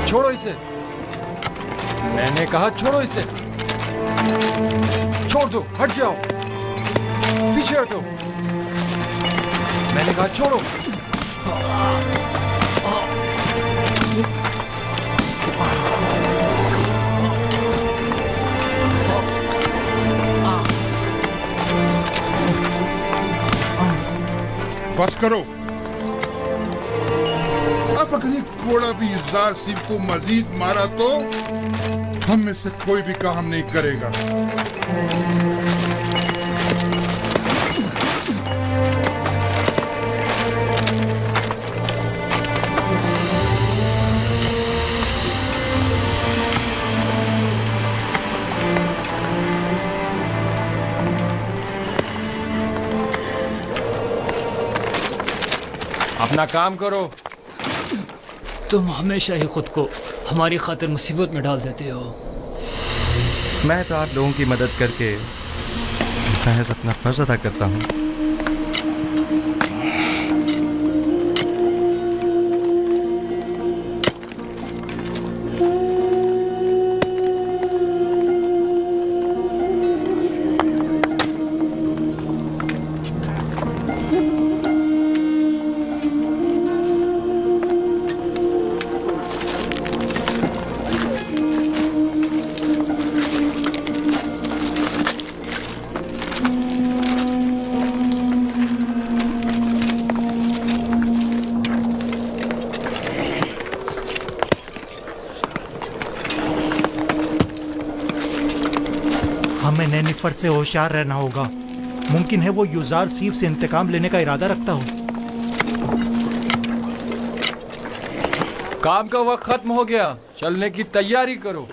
छोड़ो इसे। मैंने कहा छोड़ो इसे। छोड़ दो, हट जाओ, पीछे हटो। मैंने कहा छोड़ो। बस करो। अब अगर ये घोड़ा भी यूज़ार सिंह को मजीद मारा तो हम में से कोई भी काम नहीं करेगा। अपना काम करो। तुम हमेशा ही खुद को हमारी खातिर मुसीबत में डाल देते हो। मैं तो आप लोगों की मदद करके महज अपना फर्ज अदा करता हूँ। हमें नैनीफर से होशियार रहना होगा। मुमकिन है वो यूज़ार सीफ से इंतकाम लेने का इरादा रखता हो। काम का वक्त खत्म हो गया, चलने की तैयारी करो।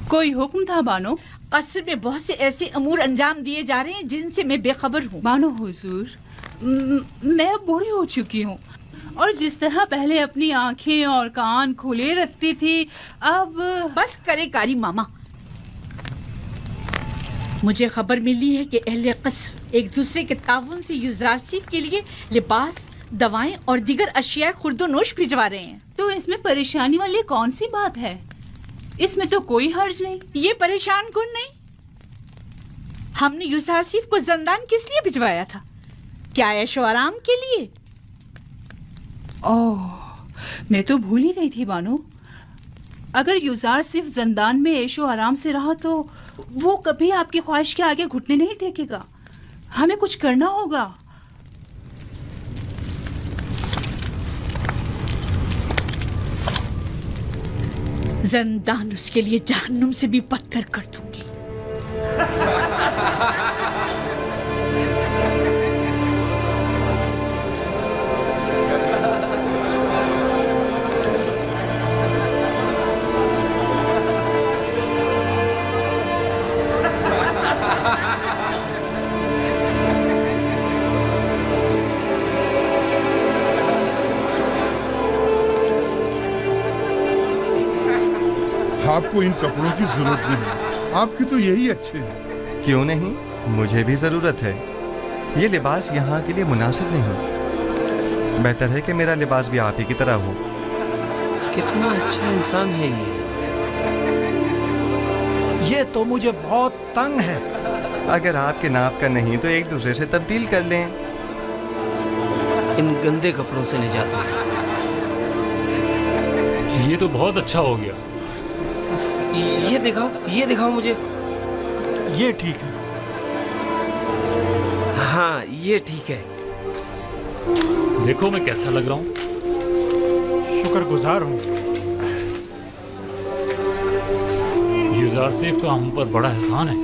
कोई हुक्म था बानो? कसर में बहुत से ऐसे अमूर अंजाम दिए जा रहे हैं जिनसे मैं बेखबर हूँ। बानो हुजूर, मैं अब बूढ़ी हो चुकी हूँ और जिस तरह पहले अपनी आंखें और कान खुले रखती थी, अब बस करे कारी मामा। मुझे खबर मिली है कि अहले कसर एक दूसरे के ताउन से यूज़रासिफ के लिए लिबास, दवाएं और दीगर अशिया खुर्दोनोश भिजवा रहे हैं। तो इसमें परेशानी वाली कौन सी बात है? इसमें तो कोई हर्ज नहीं। ये परेशान कौन नहीं? हमने यूज़रासिफ को जंदान किस लिए भिजवाया था? क्या ऐशो आराम के लिए? ओह, मैं तो भूल ही गई थी बानो। अगर यूज़ार सिर्फ जंदान में ऐशो आराम से रहा तो वो कभी आपकी ख्वाहिश के आगे घुटने नहीं टेकेगा। हमें कुछ करना होगा। जंदान उसके लिए जहन्नुम से भी बदतर कर दूंगी। आपको इन कपड़ों की जरूरत नहीं, आपके तो यही अच्छे हैं। क्यों नहीं, मुझे भी ज़रूरत है। ये लिबास यहाँ के लिए मुनासिब नहीं। बेहतर है कि मेरा लिबास भी आप ही की तरह हो। कितना अच्छा इंसान है ये तो मुझे बहुत तंग है। अगर आपके नाप का नहीं तो एक दूसरे से तब्दील कर लें। इन गंदे कपड़ों से निजात मिली। ये तो बहुत अच्छा हो गया। ये दिखाओ मुझे। ये ठीक है। हाँ ये ठीक है। देखो मैं कैसा लग रहा हूँ। शुक्रगुजार हूँ। युजार सेफ का हम पर बड़ा एहसान है।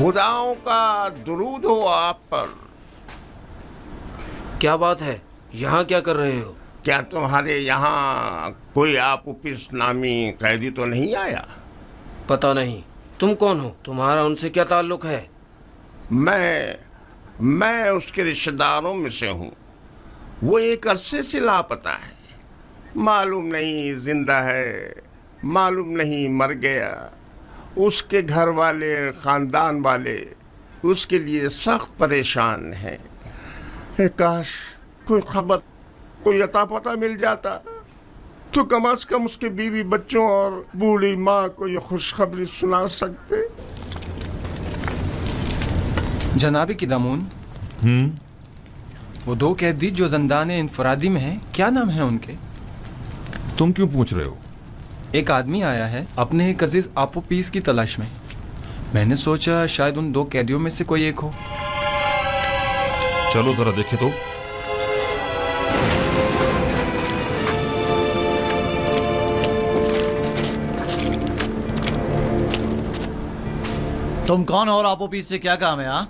खुदाओं का दुरूद हो आप पर। क्या बात है, यहाँ क्या कर रहे हो? क्या तुम्हारे यहाँ कोई आपुपिस नामी कैदी तो नहीं आया? पता नहीं। तुम कौन हो? तुम्हारा उनसे क्या ताल्लुक है? मैं उसके रिश्तेदारों में से हूँ। वो एक अरसे से लापता है। मालूम नहीं जिंदा है, मालूम नहीं मर गया। उसके घर वाले, खानदान वाले उसके लिए सख्त परेशान हैं। काश कोई खबर, कोई अता पता मिल जाता तो कम से कम उसके बीवी बच्चों और बूढ़ी माँ को ये खुशखबरी सुना सकते। जनाबी किदामून, वो दो कैदी जो जंदान इंफरादी में हैं, क्या नाम है उनके? तुम क्यों पूछ रहे हो? एक आदमी आया है अपने एक अजीज आपोपीस की तलाश में। मैंने सोचा शायद उन दो कैदियों में से कोई एक हो। चलो जरा देखे तो। तुम कौन हो और आपोपीस से क्या काम है?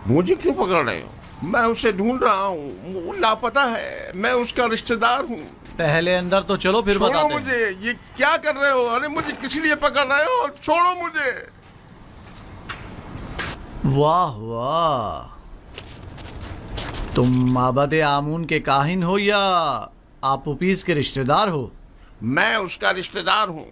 मुझे क्यों पकड़ रहे हो? मैं उसे ढूंढ रहा हूँ, वो लापता है। मैं उसका रिश्तेदार हूँ। पहले अंदर तो चलो, फिर छोड़ो बताते हैं। मुझे। ये क्या कर रहे हो? अरे मुझे किस लिए पकड़ रहे हो? छोड़ो मुझे। वाह वाह, तुम माबद आमून के काहिन हो या आपोपीस के रिश्तेदार हो? मैं उसका रिश्तेदार हूँ।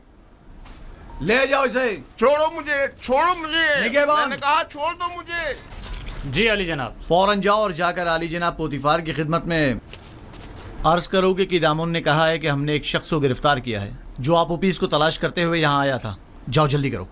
ले जाओ इसे। छोड़ो मुझे, छोड़ो मुझे। निगहबान। मैंने कहा छोड़ दो मुझे। जी अली जनाब। फौरन जाओ और जाकर आली जनाब पोतीफार की खिदमत में अर्ज करोगे कि दामोन ने कहा है कि हमने एक शख्स को गिरफ्तार किया है जो आपोपीस को तलाश करते हुए यहाँ आया था। जाओ जल्दी करो।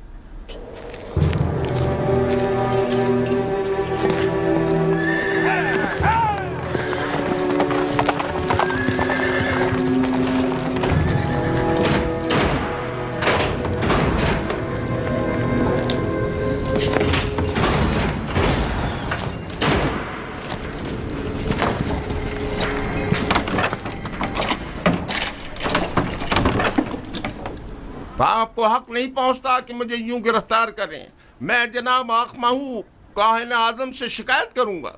आपको हक नहीं पहुंचता कि मुझे यूं गिरफ्तार करें। मैं जनाब आखमा हूँ, काहिन आजम से शिकायत करूंगा।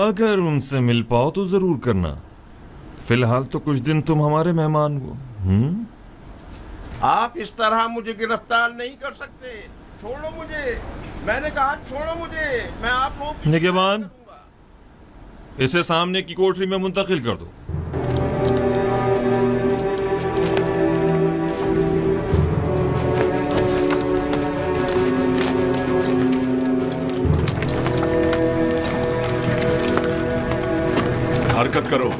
अगर उनसे मिल पाओ तो जरूर करना। फिलहाल तो कुछ दिन तुम हमारे मेहमान हो। आप इस तरह मुझे गिरफ्तार नहीं कर सकते। छोड़ो मुझे। मैंने कहा छोड़ो मुझे। मैं आप लोगों की निगहबान, शिकायत करूंगा। इसे सामने की कोठरी में मुंतकिल कर दो। हरकत करो।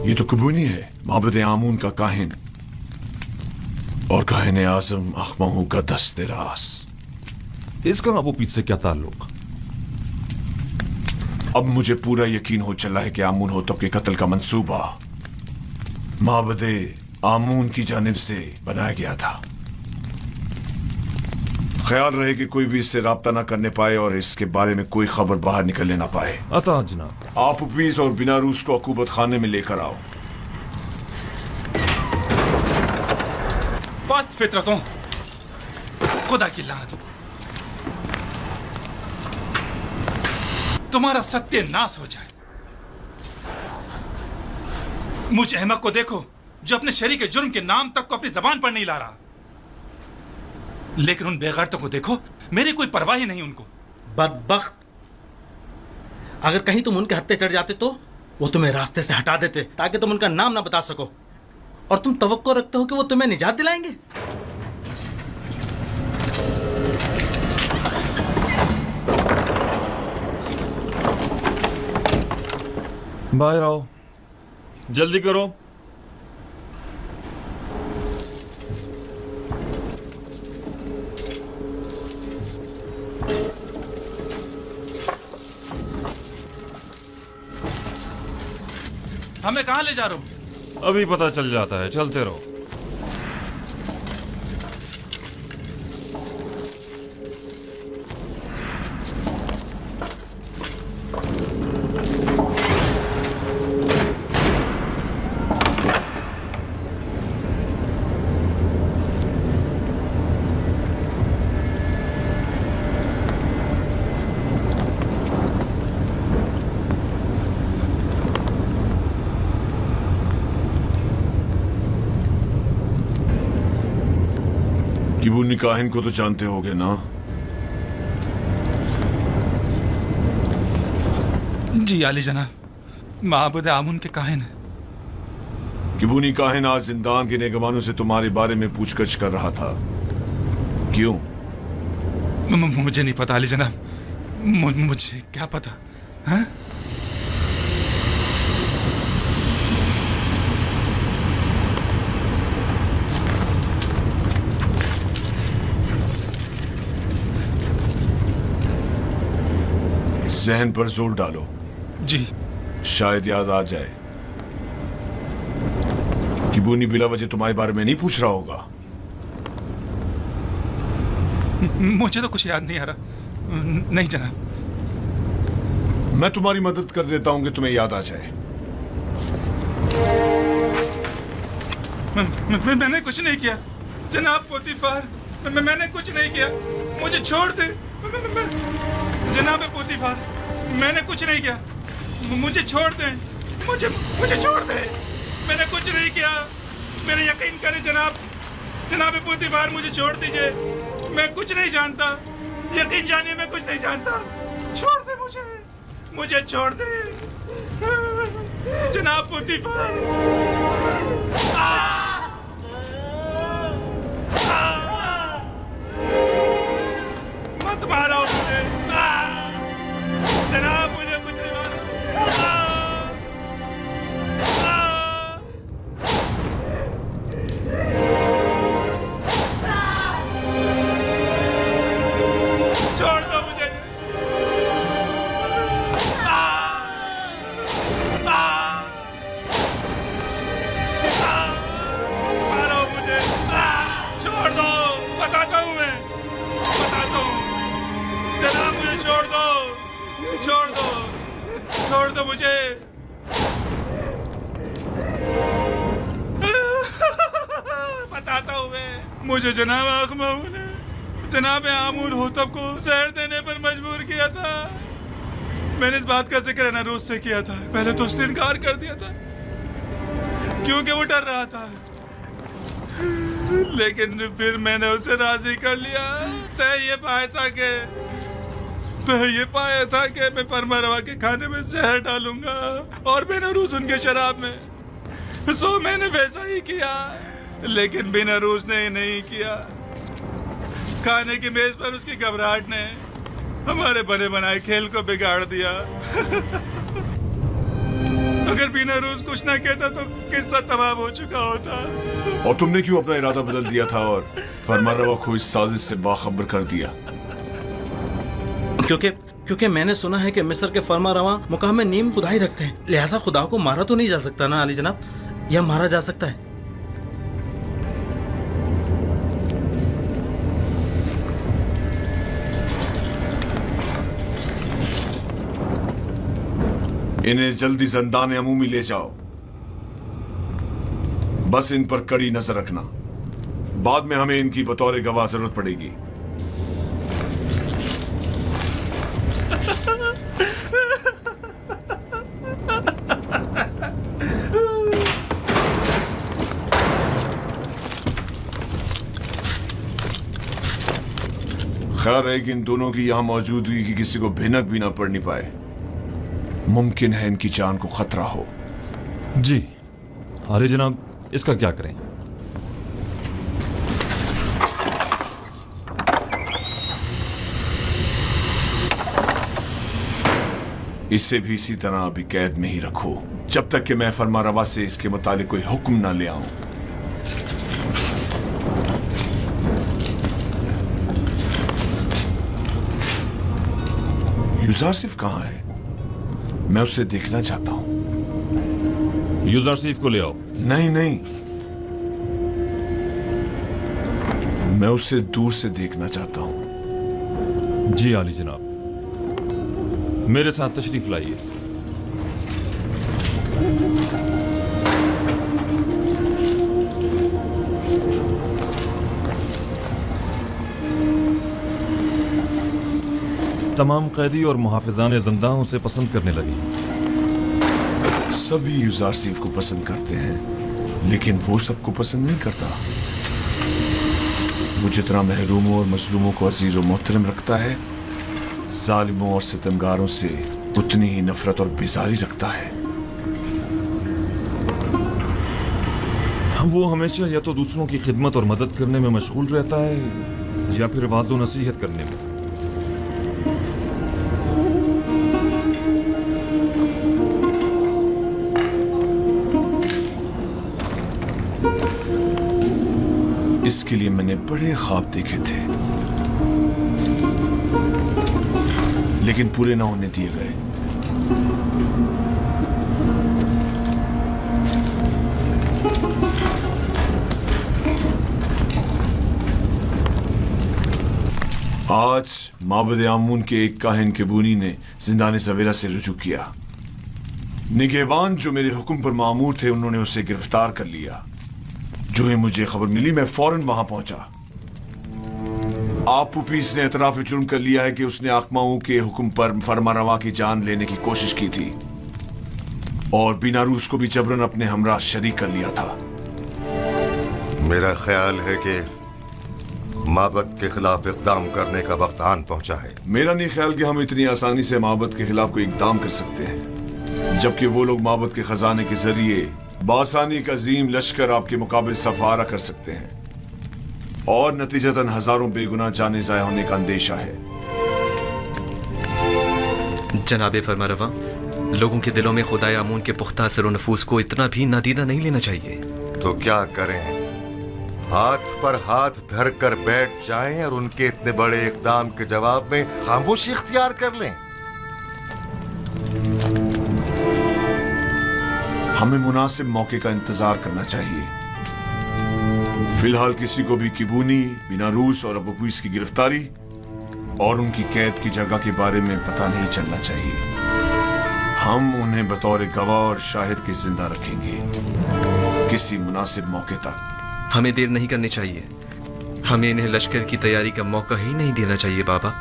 ये तो कुबूनी है, माबद आमून का काहिन और काहिन आजम अखमहू का दस्ते रास। इसका अबू पीस से क्या ताल्लुक? अब मुझे पूरा यकीन हो चला है कि आमून होतब के कत्ल का मंसूबा माबद आमून की जानिब से बनाया गया था। ख्याल रहे कि कोई भी इससे राब्ता ना करने पाए और इसके बारे में कोई खबर बाहर निकलने ना पाए। अता जनाब। आप उपीस और बिना रूस को अकूबत खाने में लेकर आओ। पस्त फितरतों, खुदा की लानत, तुम्हारा सत्यानाश हो जाए। मुझ अहमक को देखो जो अपने शरीक के जुर्म के नाम तक को अपनी जबान पर नहीं ला रहा, लेकिन उन बेगैरतों को देखो, मेरी कोई परवाह ही नहीं उनको। बदबख्त, अगर कहीं तुम उनके हत्थे चढ़ जाते तो वो तुम्हें रास्ते से हटा देते ताकि तुम उनका नाम ना बता सको, और तुम तवक्को रखते हो कि वो तुम्हें निजात दिलाएंगे। बाहर आओ, जल्दी करो। हमें कहां ले जा रहे हो? अभी पता चल जाता है, चलते रहो। किबूनी काहिन को तो जानते होगे ना? जी आली जनाब, माबूद आमून के काहिन है। किबूनी काहिन आज जिंदान के नेगवानों से तुम्हारे बारे में पूछगछ कर रहा था, क्यों? मुझे नहीं पता आली जनाब, मुझे क्या पता है? जहन पर जोर डालो। जी। शायद याद आ जाए। किबूनी बिला वजह तुम्हारे बारे में नहीं पूछ रहा होगा। मुझे तो कुछ याद नहीं आ रहा। नहीं जनाब। मैं तुम्हारी मदद कर देता हूं कि तुम्हें याद आ जाए। मैंने कुछ नहीं किया जनाब पोतीफार, मैंने कुछ नहीं किया, मुझे छोड़ दे। जनाब पोतीफार, मैंने कुछ नहीं किया, मुझे छोड़ दे, मुझे छोड़ दे, मैंने कुछ नहीं किया, मेरे यकीन करें जनाब पोतीफार, मुझे छोड़ दीजिए, मैं कुछ नहीं जानता, यकीन जानिए मैं कुछ नहीं जानता, छोड़ दे मुझे छोड़ दे जनाब पोतीफार। मत मारो मुझे जनाब, मुझे कुछ नहीं मारो। दो मुझे। बताता हूँ मैं, मुझे जनाब आखमाऊ ने जनाब आमूर होतब को जहर देने पर मजबूर किया था। मैंने इस बात का जिक्र अनारोज से किया था। पहले तो उसने इनकार कर दिया था क्योंकि वो डर रहा था, लेकिन फिर मैंने उसे राजी कर लिया। तय ये पाया था कि मैं फरमा रवा के खाने में जहर डालूंगा और बेनरूज उनके शराब में। सो मैंने वैसा ही किया, लेकिन बेनरूज ने नहीं किया। खाने की मेज पर उसकी घबराहट ने हमारे बने बनाए खेल को बिगाड़ दिया। अगर बेनरूज कुछ ना कहता तो किस्सा तमाम हो चुका होता। और तुमने क्यों अपना इरादा बदल दिया था और फरमानरवा को इस साजिश से बाखबर कर दिया? क्योंकि मैंने सुना है कि मिस्र के फरमारवा मुकाम में नीम खुदाई रखते हैं, लिहाजा खुदा को मारा तो नहीं जा सकता ना अली जनाब, या मारा जा सकता है? इन्हें जल्दी ज़ंदान अमूमी ले जाओ। बस इन पर कड़ी नजर रखना, बाद में हमें इनकी बतौर गवाह जरूरत पड़ेगी। खैर है कि इन दोनों की यहां मौजूदगी की किसी को भिनक भी ना पड़नी पाए। मुमकिन है इनकी जान को खतरा हो। जी अरे जनाब, इसका क्या करें? इसे भी इसी तरह अभी कैद में ही रखो जब तक कि मैं फरमारवा से इसके मुतालिक कोई हुक्म ना ले आऊं। यूजारसिफ कहां है? मैं उसे देखना चाहता हूं। यूजारसिफ को ले आओ। नहीं नहीं, मैं उसे दूर से देखना चाहता हूं। जी आली जनाब, मेरे साथ तशरीफ लाइए। तमाम कैदी और मुहाफिजान ज़िंदाह उसे पसंद करने लगी। सभी यूजारसिफ को पसंद करते हैं, लेकिन वो सबको पसंद नहीं करता। वो जितना महरूमों और मजलूमों को अजीज और मोहतरम रखता है, जालिमों और सितमगारों से उतनी ही नफरत और बेजारी रखता है। वो हमेशा या तो दूसरों की खिदमत और मदद करने में मशगूल रहता है या फिर वाज़ो नसीहत करने में। इसके लिए मैंने बड़े ख्वाब देखे थे, लेकिन पूरे ना होने दिए गए। आज माबद आमून के एक काहिन केबूनी ने जिंदान सवेरा से रुजू किया। निगहबान जो मेरे हुक्म पर मामूर थे, उन्होंने उसे गिरफ्तार कर लिया। जो ही मुझे खबर मिली, मैं फौरन वहां पहुंचा। आप पुपीस ने एतराफ जुर्म कर लिया है कि उसने आकमाऊ के हुक्म पर फरमारवा की जान लेने की कोशिश की थी और बीनारूस को भी जबरन अपने हमरा शरीक कर लिया था। मेरा ख्याल है कि माबद के खिलाफ इकदाम करने का वक्त आन पहुंचा है। मेरा नहीं ख्याल कि हम इतनी आसानी से माबद के खिलाफ कोई इकदाम कर सकते हैं, जबकि वो लोग माबद के खजाने के जरिए बासानी का अजीम लश्कर आपके मुकाबले सफारा कर सकते हैं और नतीजतन हजारों बेगुनाह जाने जाया होने का अंदेशा है। जनाबे फरमारवा, लोगों के दिलों में खुदाए आमून के पुख्ता असर और नफूस को इतना भी नादीदा नहीं लेना चाहिए। तो क्या करें? हाथ पर हाथ धर कर बैठ जाएं और उनके इतने बड़े इकदाम के जवाब में खामोशी इख्तियार कर लें? हमें मुनासिब मौके का इंतजार करना चाहिए। फिलहाल किसी को भी किबूनी, बीनारूस और अबूपीस की गिरफ्तारी और उनकी कैद की जगह के बारे में पता नहीं चलना चाहिए। हम उन्हें बतौर गवाह और शाहिद के जिंदा रखेंगे किसी मुनासिब मौके तक। हमें देर नहीं करनी चाहिए। हमें इन्हें लश्कर की तैयारी का मौका ही नहीं देना चाहिए बाबा।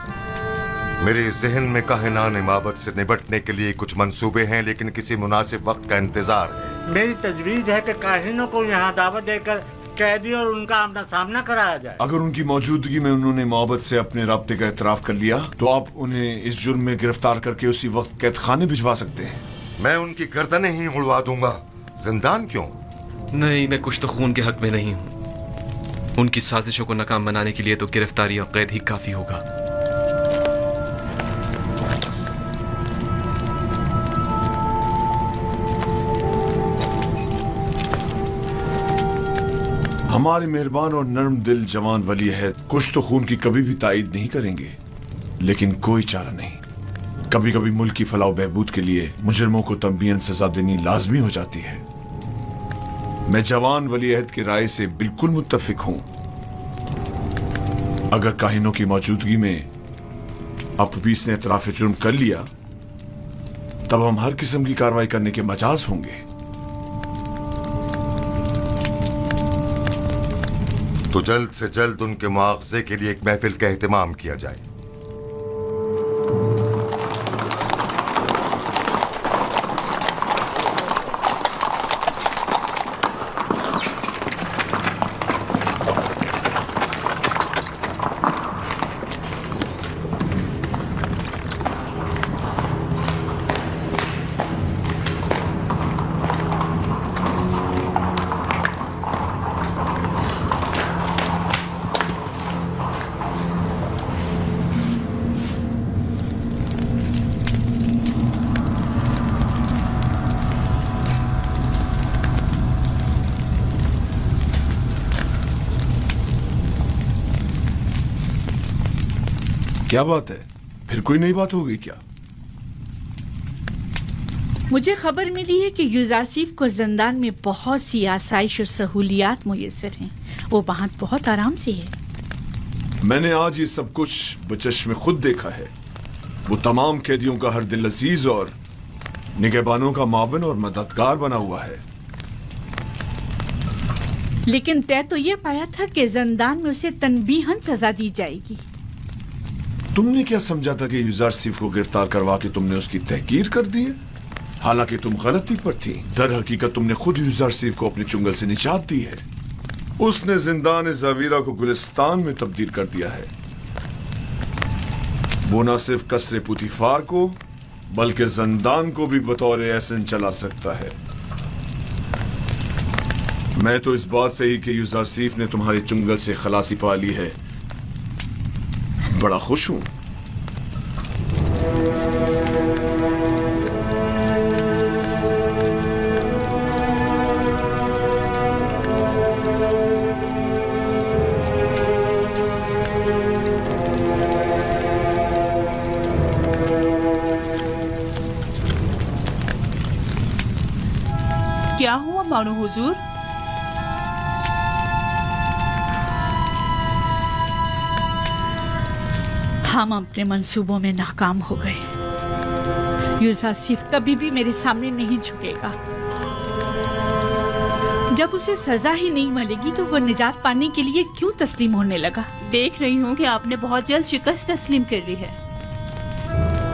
मेरे जहन में काहिनान इमामत से निपटने के लिए कुछ मंसूबे हैं, लेकिन किसी मुनासिब वक्त का इंतजार है। मेरी तजवीज है कि काहिनों को यहाँ दावत देकर कैदी और उनका आमना सामना कराया जाए। अगर उनकी मौजूदगी में उन्होंने मोहब्बत से अपने राब्ते का एतराफ कर लिया तो आप उन्हें इस जुर्म में गिरफ्तार करके उसी वक्त कैद खाने भिजवा सकते हैं। मैं उनकी गर्दनें ही उड़वा दूंगा। जिंदान क्यों? नहीं, मैं कुछ तो खून के हक में नहीं हूँ। उनकी साजिशों को नाकाम बनाने के लिए तो गिरफ्तारी और कैद ही काफी होगा। हमारे मेहरबान और नर्म दिल जवान वली अहद कुछ तो खून की कभी भी तायद नहीं करेंगे, लेकिन कोई चारा नहीं। कभी कभी मुल्क की फलाह बहबूद के लिए मुजरिमों को तंबीहन सजा देनी लाजमी हो जाती है। मैं जवान वली अहद की राय से बिल्कुल मुत्तफिक हूं। अगर काहिनों की मौजूदगी में अपीस ने एतराफ जुर्म कर लिया तब हम हर किस्म की कार्रवाई करने के मजाज होंगे। तो जल्द से जल्द उनके मुआवजे के लिए एक महफिल का एहतमाम किया जाए। क्या बात है, फिर कोई नई बात हो गई क्या? मुझे खबर मिली है कि यूजारसीफ को जिंदान में बहुत सी आसाइश और सहूलियात मुयस्सर हैं। वो वहाँ बहुत आराम से है। मैंने आज ये सब कुछ बचश्मे खुद देखा है। वो तमाम कैदियों का हर दिल अजीज और निगहबानों का मावन और मददगार बना हुआ है। लेकिन तय तो ये पाया था कि जिंदान में उसे तनबीहन सजा दी जाएगी। तुमने क्या समझा था कि यूजारसीफ को गिरफ्तार करवा के तुमने उसकी तहकीर कर दी है? हालांकि तुम गलती पर थी। दर हकीकत तुमने खुद यूजारसीफ को अपने चुंगल से निजात दी है। उसने जिंदान ज़ावीरा को गुलिस्तान में तब्दील कर दिया है। वो न सिर्फ कसरे पुतिफार को बल्कि जिंदान को भी बतौर एहसन चला सकता है। मैं तो इस बात से ही कि यूजारसीफ ने तुम्हारे चुंगल से खलासी पा ली है बड़ा खुश हूं। क्या हुआ मानो हुजूर? हम अपने मंसूबों में नाकाम हो गए। यूजारसीफ कभी भी मेरे सामने नहीं झुकेगा। जब उसे सजा ही नहीं मिलेगी तो वो निजात पाने के लिए क्यों तस्लीम होने लगा? देख रही हूँ कि आपने बहुत जल्द शिकस्त तस्लीम कर ली है।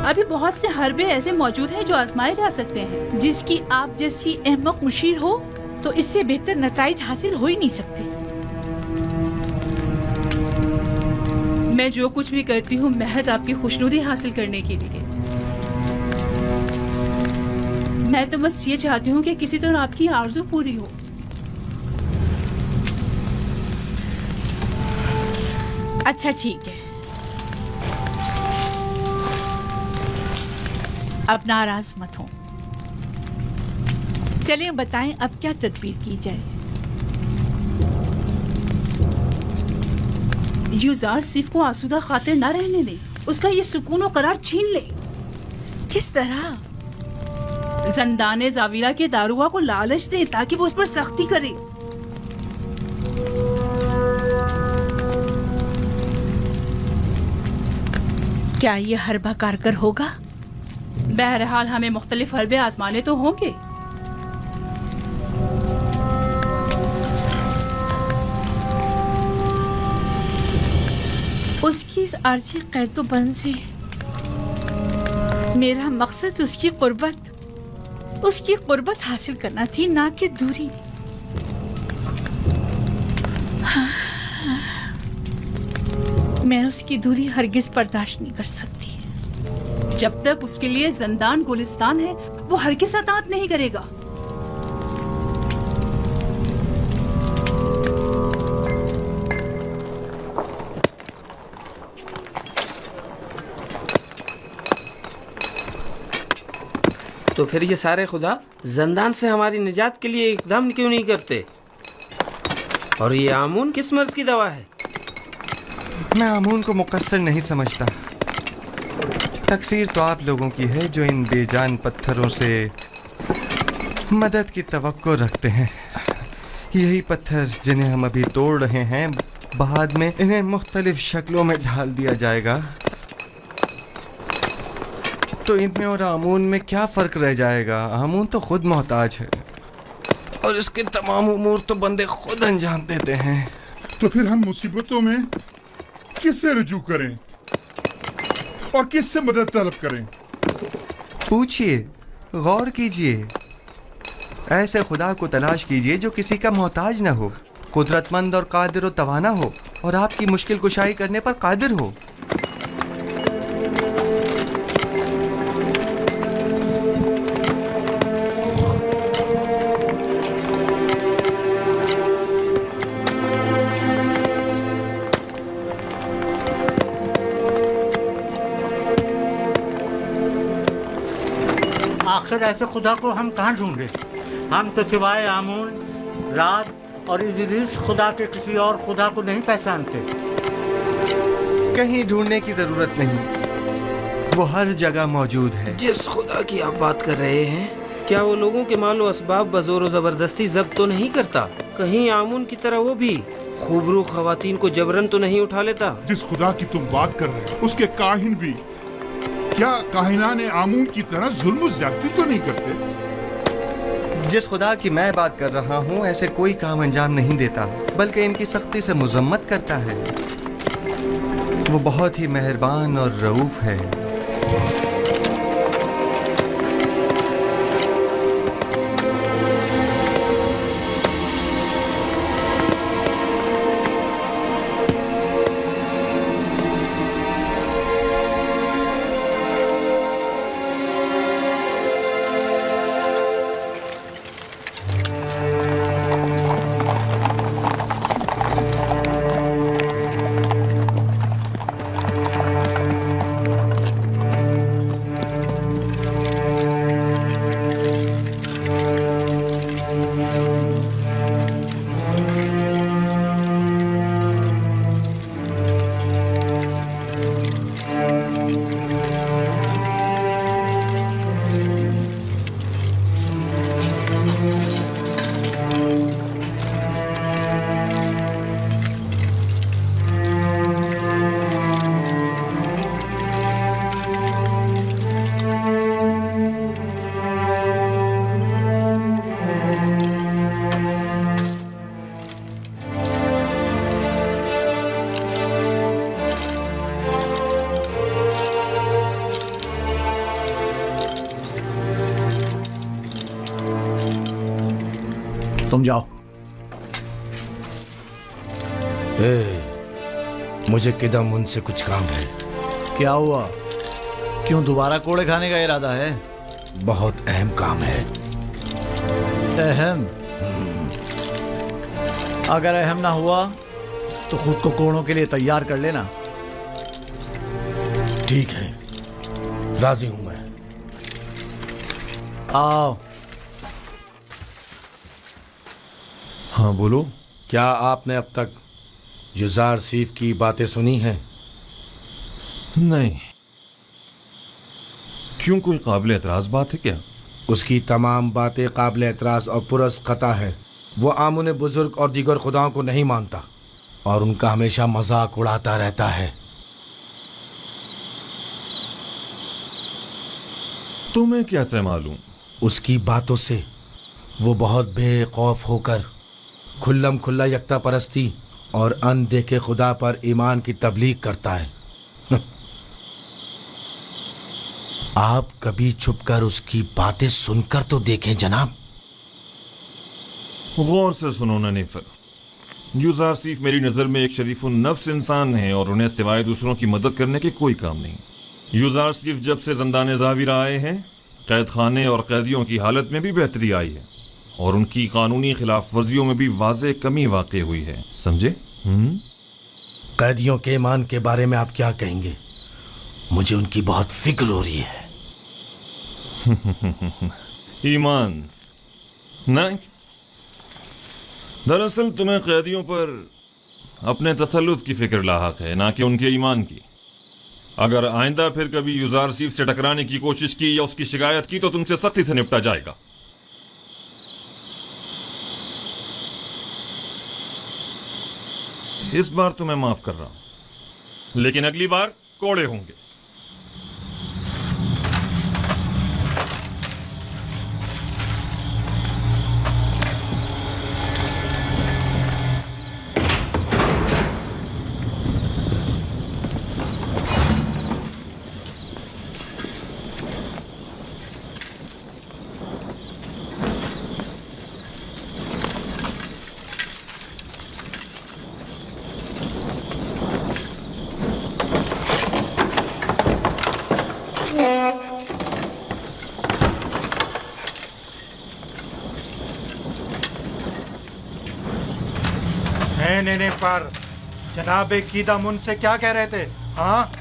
अभी बहुत से हरबे ऐसे मौजूद हैं जो आजमाए जा सकते हैं। जिसकी आप जैसी अहमक मुशीर हो तो इससे बेहतर नताइज हासिल हो ही नहीं सकते। मैं जो कुछ भी करती हूँ महज आपकी खुशनुदी हासिल करने के लिए। मैं तो बस ये चाहती हूँ कि किसी तरह आपकी आरज़ू पूरी हो। अच्छा ठीक है, अब नाराज मत हो। चलिए बताएं अब क्या तदबीर की जाए। यूजारसीफ को आसूदा खातिर न रहने दे। उसका ये सुकून और करार छीन ले। किस तरह? जिंदान ज़ावीरा के दारुआ को लालच दे ताकि वो उस पर सख्ती करे। क्या ये हरबा कारगर होगा? बहरहाल हमें मुख्तलिफ हरबे आजमाने तो होंगे। उसकी इस आर्जी कैदोबंद से मेरा मकसद उसकी कुर्बत हासिल करना थी, ना कि दूरी। मैं उसकी दूरी हरगिज बर्दाश्त नहीं कर सकती। जब तक उसके लिए जिंदान गुलिस्तान है वो हरगिज अतात नहीं करेगा। तो फिर ये सारे खुदा जिंदान से हमारी निजात के लिए इकदाम क्यों नहीं करते? और ये आमून किस मर्ज की दवा है? मैं आमून को मुकस्सर नहीं समझता। तकसीर तो आप लोगों की है जो इन बेजान पत्थरों से मदद की तवक्को रखते हैं। यही पत्थर जिन्हें हम अभी तोड़ रहे हैं, बाद में इन्हें मुख्तलिफ शक्लों में ढाल दिया जाएगा, तो इनमें और आमून में क्या फ़र्क रह जाएगा? आमून तो खुद मोहताज है और इसके तमाम उमूर तो बंदे खुद अंजाम देते हैं। तो फिर हम मुसीबतों में किससे रुजू करें और किससे मदद तलब करें? पूछिए, गौर कीजिए, ऐसे खुदा को तलाश कीजिए जो किसी का मोहताज न हो, कुदरतमंद और कादिर व तवाना हो और आपकी मुश्किल कुशाई करने पर कादिर हो। आखिर ऐसे खुदा को हम कहाँ ढूंढे? हम तो सिवाय आमून, रात और इदरीस खुदा के किसी और खुदा को नहीं पहचानते। कहीं ढूंढने की जरूरत नहीं, वो हर जगह मौजूद है। जिस खुदा की आप बात कर रहे हैं, क्या वो लोगों के मालो असबाब बजोर व जबरदस्ती जब्त तो नहीं करता? कहीं आमून की तरह वो भी खूबरू खवातीन को जबरन तो नहीं उठा लेता? जिस खुदा की तुम बात कर रहे हो उसके काहिन भी क्या काहिनाने आमून की तरह जुल्म ज्यादती तो नहीं करते? जिस खुदा की मैं बात कर रहा हूँ ऐसे कोई काम अंजाम नहीं देता, बल्कि इनकी सख्ती से मुजम्मत करता है। वो बहुत ही मेहरबान और रऊफ है। तुम जाओ। मुझे किदम उनसे कुछ काम है। क्या हुआ? क्यों दोबारा कोड़े खाने का इरादा है? बहुत अहम काम है। अहम? अगर अहम ना हुआ तो खुद को कोड़ों के लिए तैयार कर लेना। ठीक है, राजी हूं मैं। आओ। हाँ बोलो। क्या आपने अब तक युजार सीफ की बातें सुनी हैं? नहीं। क्यों, कोई काबिल एतराज बात है क्या? उसकी तमाम बातें काबिल एतराज और पुरस खता है। वो आमुन बुजुर्ग और दीगर खुदाओं को नहीं मानता और उनका हमेशा मजाक उड़ाता रहता है। तुम्हें कैसे मालूम? उसकी बातों से वो बहुत बेखौफ होकर खुल्लम खुल्ला यकता परस्ती और अनदेखे खुदा पर ईमान की तबलीग करता है। आप कभी छुपकर उसकी बातें सुनकर तो देखें जनाब। गौर से सुनो ननीफर, यूजारसीफ मेरी नज़र में एक शरीफुन नफ्स इंसान है और उन्हें सिवाय दूसरों की मदद करने के कोई काम नहीं। यूजारसीफ जब से ज़ंदान ज़ाविरा आए हैं, कैद खाने और कैदियों की हालत में भी बेहतरी आई है और उनकी कानूनी खिलाफ वर्जियों में भी वाज़े कमी वाक़ई हुई है, समझे? कैदियों के ईमान के बारे में आप क्या कहेंगे? मुझे उनकी बहुत फिक्र हो रही है। ईमान नहीं, दरअसल तुम्हें कैदियों पर अपने तसल्लुत की फिक्र लाहक है, ना कि उनके ईमान की। अगर आइंदा फिर कभी यूजारसीफ से टकराने की कोशिश की या उसकी शिकायत की तो तुमसे सख्ती से निपटा जाएगा। इस बार तो मैं माफ कर रहा हूं, लेकिन अगली बार कोड़े होंगे। नहीं पर जनाब कीदामुन से क्या कह रहे थे? हाँ,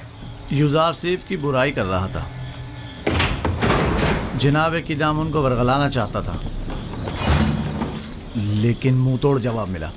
यूजारसीफ की बुराई कर रहा था। जनाब कीदामुन को बरगलाना चाहता था, लेकिन मुंह तोड़ जवाब मिला।